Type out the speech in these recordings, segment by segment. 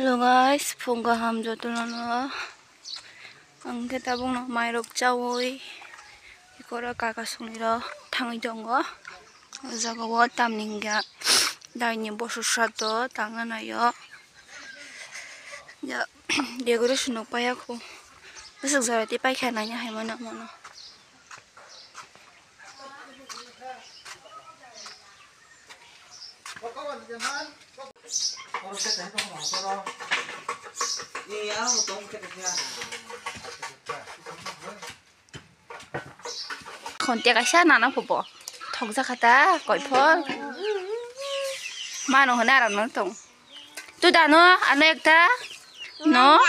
Hello guys, phùng cả hầm cho tôi nó ăn cái ta bông nó mai rục trâu ơi, có đó cả sung đi đó thằng trong đó, giờ có vợ tam ninh cả, đại nhiều bớt sốt đó thằng anh này đó, giờ để cái đó xin nó bay ako, bây giờ thì bay khai này nha hay mà nó. Còn tiếc cái xe nào nó phụ thòng ra khát cõi phơi mà nó hả nào nó thòng tôi đã nó anh ấy ta nó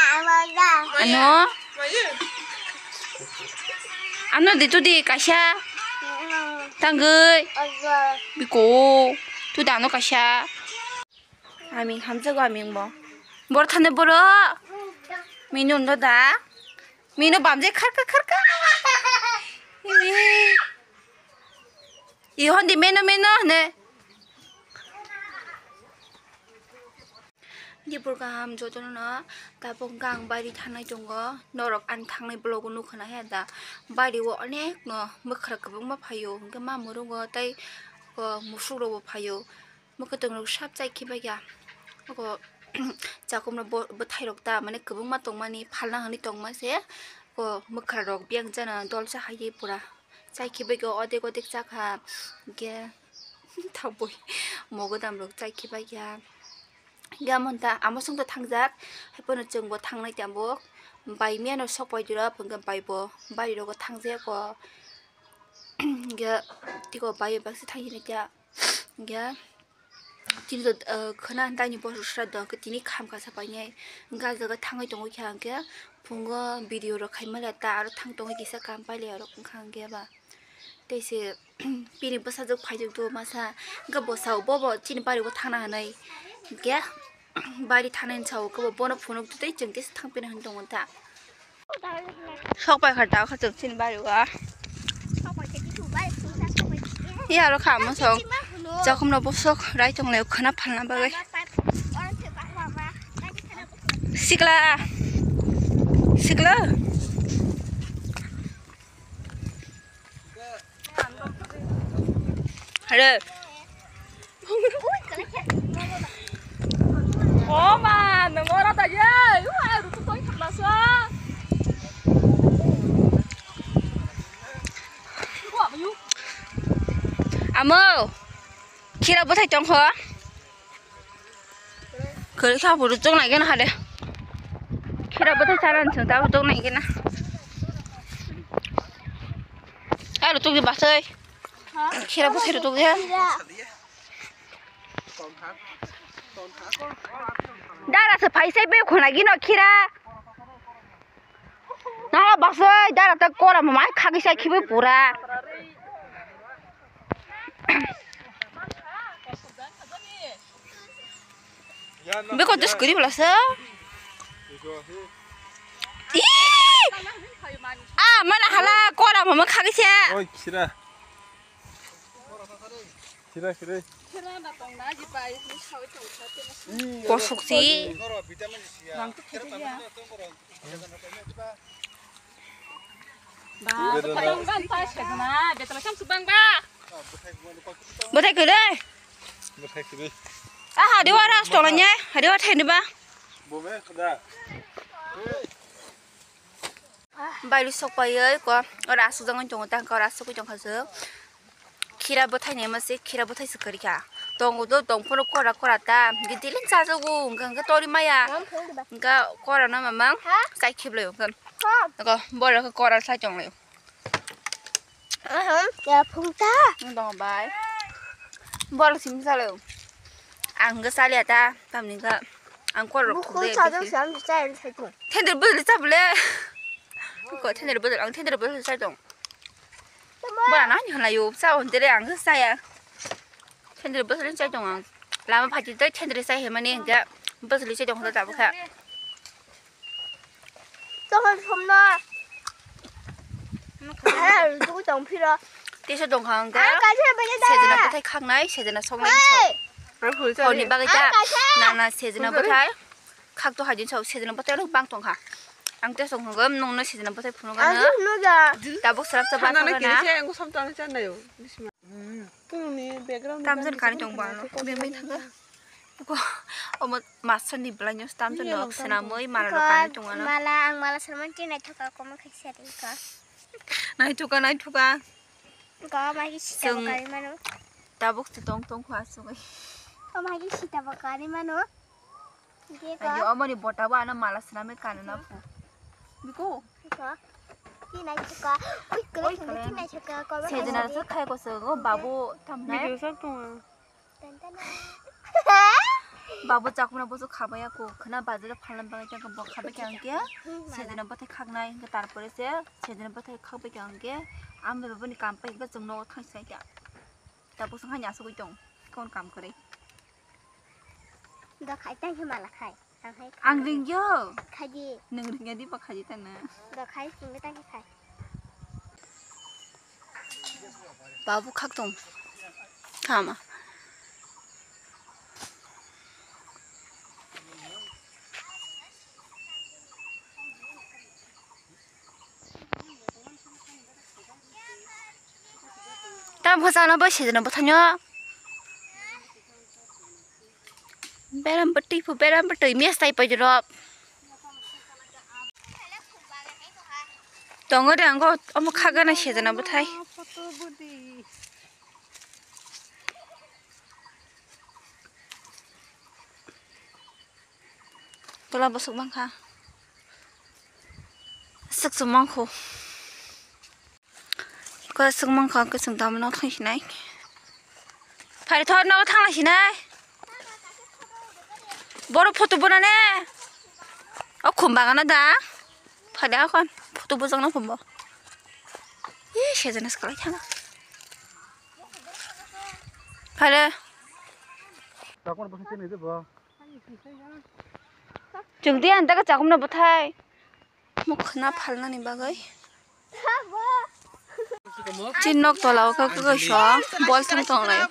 anh nó đi tôi đi cái xe thằng người bị cố tôi đã nó cái xe mình ham chơi qua mình bỏ thân này bỏ mình nôn đó đã mình nó bám dây khát 이혼 디 메노 네 디불감 조조나 다봉강 바리 타나이 동거 너럭 안 탕나이 블로그 누크나 해다 바리 워 어넥 너 뭐크라 그봉마 파요 그러니까 마 모르고 따이 그 무수로 파요 뭐 그때 샵자이 키바야 그거 자금로 뭐 타이럭다 만에 그봉마 동만이 팔랑하니 동마세 그 뭐크라럭 비앙자나 돌자 하이 보라 chạy khi bây giờ ở đây có thích chắc ha kia thằng bụi mua cái đầm được chạy khi bây giờ giờ mình ta ám xong ta thằng giác hay bên chừng bộ thằng này tiệm bố bay miếng nó sọc bay được phần gần bay được có thằng giác có giờ thì có bay bác sĩ thằng gì này kia giờ thì rồi khả năng ta như bố sửa được cái tí này khám cả sao bay nhảy ngay giờ cái thằng ấy trong cái hàng kia phun cái video rồi khai mà là ta rồi thằng trong cái kia cam bay liền rồi cũng khang kia bà 대신 비린 버사적 파이도 마사 그거 뭐 사오 뭐 찌는 바리고 타나 하나이 이게 바리 타는 차오 그거 번호 번호도 돼 있죠 데스 탕비는 한동안 다 석발 갔다 가서 찌는 바리가 야로 가면서 조금 더 보석 라이팅 내고 그나 팔나 봐게 시글라 그래. 엄마, 너 뭐라다 얘. 우와, 루트 거의 탔어. 우와, 뭐유? 아무. 키라 못해 정호. 그래 샤브로 쪽 나게나 하래. 키라 못해 잘하는 정답으로 쪽 나게나. 아, 루트기 봤어요. khi nào có thể được thế đã là sự phải xây bếp của này kia nó khi ra nó là bác ơi đã là ta coi là mà máy khác cái xe khi bếp bù ra biết con just cười là sao à mà là hala coi là mà máy khác cái xe 그래. 고속지. 못해 그래. 아, 하디 와라 스토라냐? 하디 와 태니 봐. 뭐매? 그다. 바이루 속 바이에 거. 라수 정은 정은 거 라수 그 정하서. 키라 버타이 네마세 키라 버타이 스커리야 동고도 동포로 꼬라다 이게 딜린 자주고 그러니까 또리마야 그러니까 꼬라나 마망 사이키블요 그럼 이거 뭐라 그 꼬라 사정래요 야 풍타 너무 바이 뭐라 심사래요 안 그 살이야다 담니가 안 꼬라 그 자정 상 쌀 살동 텐들 버들 잡을래 그거 텐들 버들 안 텐들 버들 살동 뭐라 나니 하나 요 sao thế đấy ăn rất say à trên đời bớt lên chơi chồng làm phải chỉ tới trên đời say mà nên cái bớt lên chơi chồng nó tạo khác cho hơn không nó 누구 좀 필요 뛰서 동항 가 아까 세즈나 버타이 칵나이 세즈나 속나이 저 거니 바가자 나나 세즈나 버타이 각도 하진 저 세드는 버터로 빵통 가. 앙때 송금 농노 세드는 버터 푸는 아, 거는 누가? 나복 사람 잡아 하나는 가나. 길이 고 섬도 안 했잖아요. 그러니 백그라운드 땀전 가는 정보는 우리만 타가. 이거 어머 마스터니 블라뇨 땀전 럭스나 뭐이 말로 가는 동안은. malah selama cina juga kamu kasih ada 나이 투가. kau lagi sih bakal mana? 나복 똥똥 과수고. Kau lagi sih bakal mana? Dia 아니 어머니 못하고 하는 말았으라면 가는 아프. 이거 kau cina juga. Ui, kalau cina juga kau 세드나서 칼고 쓰고 바보 탐나요? 동안 바보 자꾸나 보서 가봐야고 그나 바지를 팔는 방에 잠깐 뭐 가볍게 한게 세드는 버터 각나이 그 따라 버렸어요. 세드는 버터 가볍게 한게 아무 부분이 깜빡 이거 좀 넣어 타이사야. 나 보성 한 야속이 좀 그건 깜 그래. Dah khai tay cho mà là khai. 안 링겨. Khai gì? 능능게 니 박하지 때나. Dah khai cùng với tay cái khai. 바보 각동. 가마. 땀 보사나 버시드는 못하냐? 베람 버티 미스타이 빠지러. 덩어리 안거 어머 카가나 시드나 못하이. 돌아 버섯 많카. 쓱쓱 많고. 그 승만카 그 승담은 어떻게 시나이? 발이 더 나가 탕라시나이? 뭐로 포토 보라네? 금방 하나다. 발이 아건 포토 보정나 본 뭐. 이 시즌에 스컬 향아. 발에. 정디 안다가 자금나 못해. 뭐 그나 팔라니 바가이. 진nok 돌아오 그거 쇼. 볼 통통래.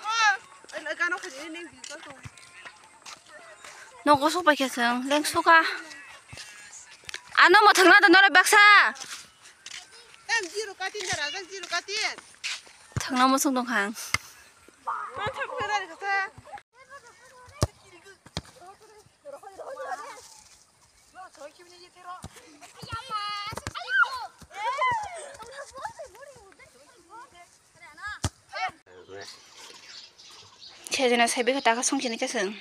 너고 소박해서 랭수가 안 넘어 등나다 너네 박사. 등나무 성동항. 제전에 새벽 갔다가 성신이 깼응.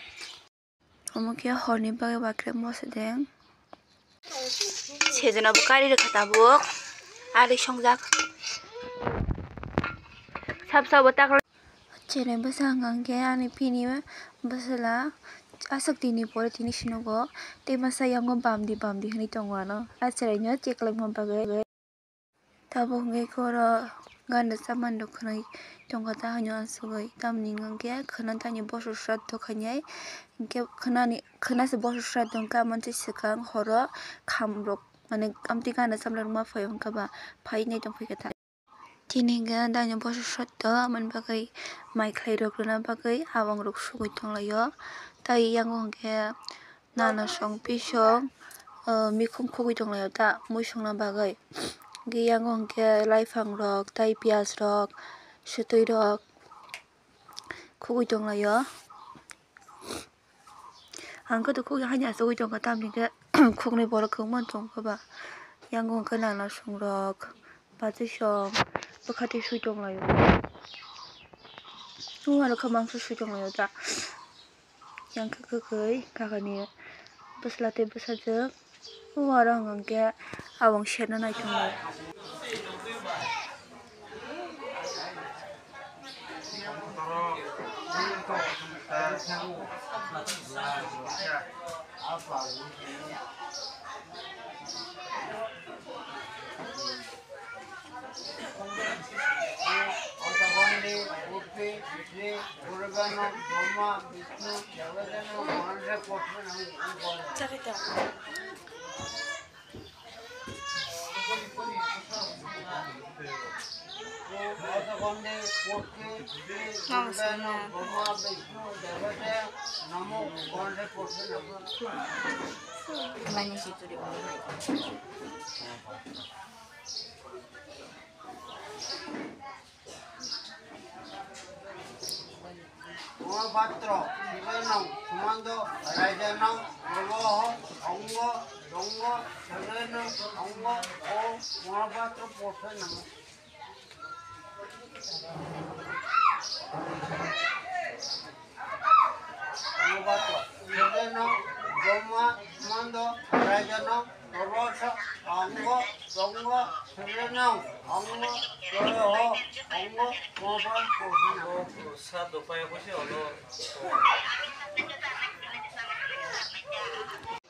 어머니가 허니바게 바퀴를 못쓰댕. 제전에 부까리를 갖다 부엌. 아리 성작. 삽사부 딱. 제네 부상한 게 아니 피니면 부슬라. 아석디니 보레티니 신호고. 대마사 영건 밤디 하니 동화노. 아스레뇨 찌클링 험바게. 다봉게 걸어. 간다 사만도 그나이 동가다 하뇨 안수고 담닝한 게 그난 다니 버스 샷도 그냐이 이게 그나서 버스 샷도 까만지 시간 허러 감록 만에 깜띠가나 삼라마 파용가 봐 파이네 좀 보겠다 디닝가 다니 버스 샷도 만 바가이 마이클레로 그나 바가이 아왕록 수고 있통라요 다이 양공 게 나나 성 비숑 미콩 코고 있통라요 다 무숑나 바가이 yang ke laifang rok tai pias rok sutui rok kugui dong la yo ang ko to kugui hanya so dong ka tam ni ke kugni bol ko mon tong ko ba yang ke nang na song rok ba chi shom ba khati sui dong la yo nu wa ka mang sui dong la yo ta yang ke ka ni beslate besajek orang ke awang shena nai thong la konde poke Durgana Brahma Vishnu Devate Namo konde poke Namo. Banyak situ di bawah. Mahapatra, Sivanam, Sumando, Rajanam, Navaho, Anga, Donga, Saranam, Anga, O, Mahapatra, Posanam. Mahapatra, Sivanam, Doma, Sumando, Rajanam, Navaho, Anga, Donga, Saranam, Anga, Doho, Anga, Mahapatra, Posanam. Satu upaya kusi ono.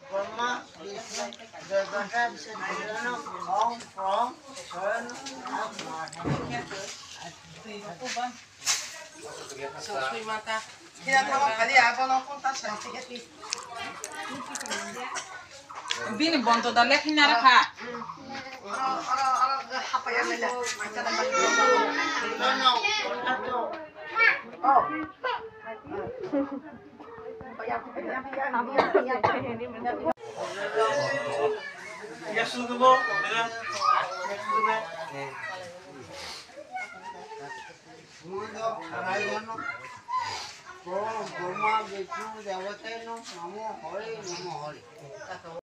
Brahma, Vishnu, Devata, Durgana, Om, From, Swan, Bini bonto da lekin na rakha. Ya sudah bu, dengan Mundo, Rayano, Brahma, Vishnu, Devata, Namo Hare, Namo Hare.